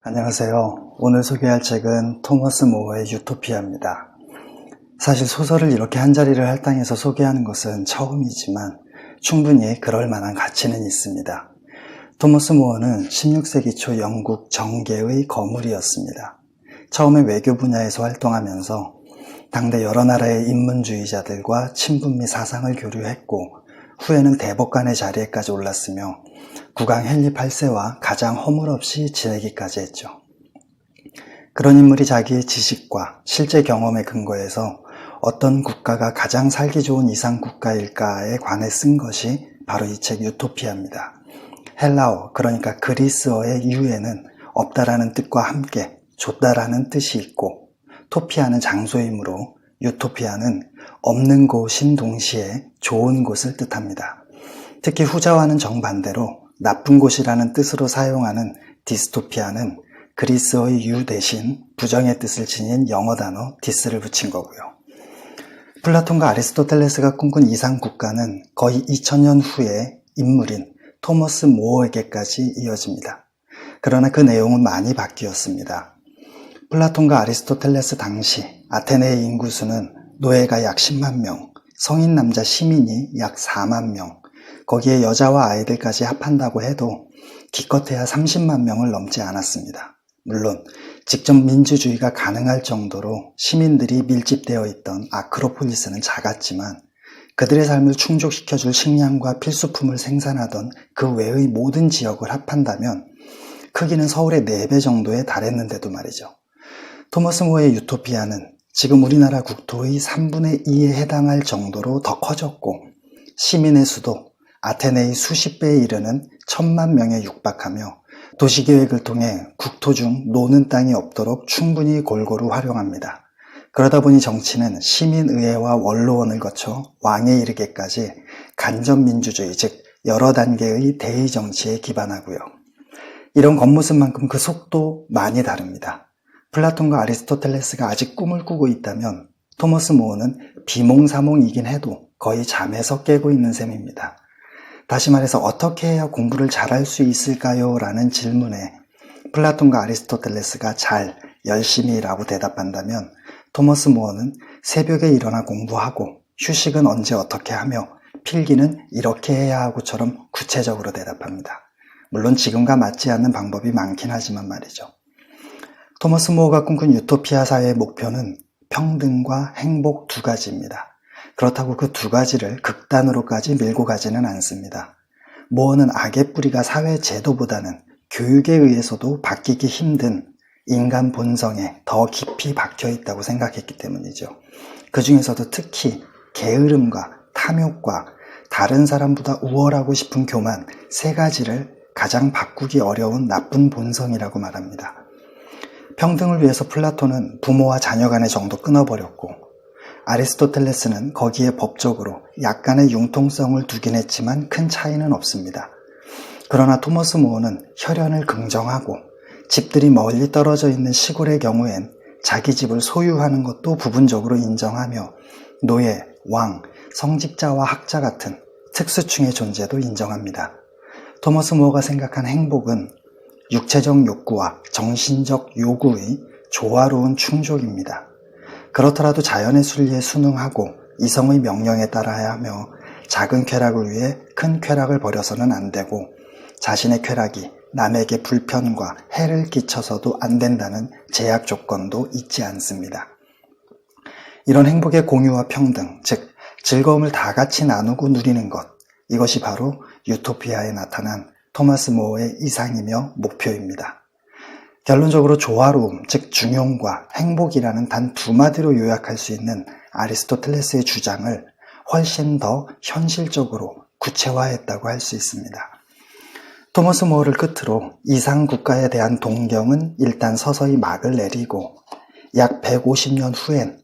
안녕하세요. 오늘 소개할 책은 토머스 모어의 유토피아입니다. 사실 소설을 이렇게 한자리를 할당해서 소개하는 것은 처음이지만 충분히 그럴 만한 가치는 있습니다. 토머스 모어는 16세기 초 영국 정계의 거물이었습니다. 처음에 외교 분야에서 활동하면서 당대 여러 나라의 인문주의자들과 친분미 사상을 교류했고 후에는 대법관의 자리에까지 올랐으며 국왕 헨리 8세와 가장 허물없이 지내기까지 했죠. 그런 인물이 자기의 지식과 실제 경험에 근거해서 어떤 국가가 가장 살기 좋은 이상 국가일까에 관해 쓴 것이 바로 이 책 유토피아입니다. 헬라어, 그러니까 그리스어의 유에는 없다라는 뜻과 함께 좋다라는 뜻이 있고 토피아는 장소이므로 유토피아는 없는 곳인 동시에 좋은 곳을 뜻합니다. 특히 후자와는 정반대로 나쁜 곳이라는 뜻으로 사용하는 디스토피아는 그리스어의 유 대신 부정의 뜻을 지닌 영어 단어 디스를 붙인 거고요. 플라톤과 아리스토텔레스가 꿈꾼 이상 국가는 거의 2000년 후의 인물인 토머스 모어에게까지 이어집니다. 그러나 그 내용은 많이 바뀌었습니다. 플라톤과 아리스토텔레스 당시 아테네의 인구수는 노예가 약 10만 명, 성인 남자 시민이 약 4만 명, 거기에 여자와 아이들까지 합한다고 해도 기껏해야 30만 명을 넘지 않았습니다. 물론 직접 민주주의가 가능할 정도로 시민들이 밀집되어 있던 아크로폴리스는 작았지만 그들의 삶을 충족시켜줄 식량과 필수품을 생산하던 그 외의 모든 지역을 합한다면 크기는 서울의 4배 정도에 달했는데도 말이죠. 토머스 모어의 유토피아는 지금 우리나라 국토의 3분의 2에 해당할 정도로 더 커졌고 시민의 수도 아테네의 수십 배에 이르는 1000만 명에 육박하며 도시계획을 통해 국토 중 노는 땅이 없도록 충분히 골고루 활용합니다. 그러다 보니 정치는 시민의회와 원로원을 거쳐 왕에 이르기까지 간접민주주의, 즉 여러 단계의 대의정치에 기반하고요. 이런 겉모습만큼 그 속도 많이 다릅니다. 플라톤과 아리스토텔레스가 아직 꿈을 꾸고 있다면 토머스 모어는 비몽사몽이긴 해도 거의 잠에서 깨고 있는 셈입니다. 다시 말해서 어떻게 해야 공부를 잘할 수 있을까요? 라는 질문에 플라톤과 아리스토텔레스가 잘, 열심히 라고 대답한다면 토머스 모어는 새벽에 일어나 공부하고 휴식은 언제 어떻게 하며 필기는 이렇게 해야 하고처럼 구체적으로 대답합니다. 물론 지금과 맞지 않는 방법이 많긴 하지만 말이죠. 토머스 모어가 꿈꾼 유토피아 사회의 목표는 평등과 행복 두 가지입니다. 그렇다고 그 두 가지를 극단으로까지 밀고 가지는 않습니다. 모어는 악의 뿌리가 사회 제도보다는 교육에 의해서도 바뀌기 힘든 인간 본성에 더 깊이 박혀 있다고 생각했기 때문이죠. 그 중에서도 특히 게으름과 탐욕과 다른 사람보다 우월하고 싶은 교만 3가지를 가장 바꾸기 어려운 나쁜 본성이라고 말합니다. 평등을 위해서 플라톤은 부모와 자녀 간의 정도 끊어버렸고 아리스토텔레스는 거기에 법적으로 약간의 융통성을 두긴 했지만 큰 차이는 없습니다. 그러나 토머스 모어는 혈연을 긍정하고 집들이 멀리 떨어져 있는 시골의 경우엔 자기 집을 소유하는 것도 부분적으로 인정하며 노예, 왕, 성직자와 학자 같은 특수층의 존재도 인정합니다. 토머스 모어가 생각한 행복은 육체적 욕구와 정신적 요구의 조화로운 충족입니다. 그렇더라도 자연의 순리에 순응하고 이성의 명령에 따라야 하며 작은 쾌락을 위해 큰 쾌락을 버려서는 안 되고 자신의 쾌락이 남에게 불편과 해를 끼쳐서도 안 된다는 제약 조건도 있지 않습니다. 이런 행복의 공유와 평등, 즉 즐거움을 다 같이 나누고 누리는 것, 이것이 바로 유토피아에 나타난 토머스 모어의 이상이며 목표입니다. 결론적으로 조화로움, 즉 중용과 행복이라는 단 2마디로 요약할 수 있는 아리스토텔레스의 주장을 훨씬 더 현실적으로 구체화했다고 할 수 있습니다. 토머스 모어를 끝으로 이상 국가에 대한 동경은 일단 서서히 막을 내리고 약 150년 후엔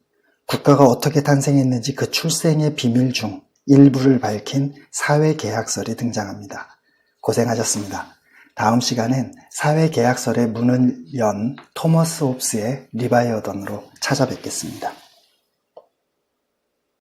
국가가 어떻게 탄생했는지 그 출생의 비밀 중 일부를 밝힌 사회계약설이 등장합니다. 고생하셨습니다. 다음 시간엔 사회계약설의 문을 연 토머스 홉스의 리바이어던으로 찾아뵙겠습니다.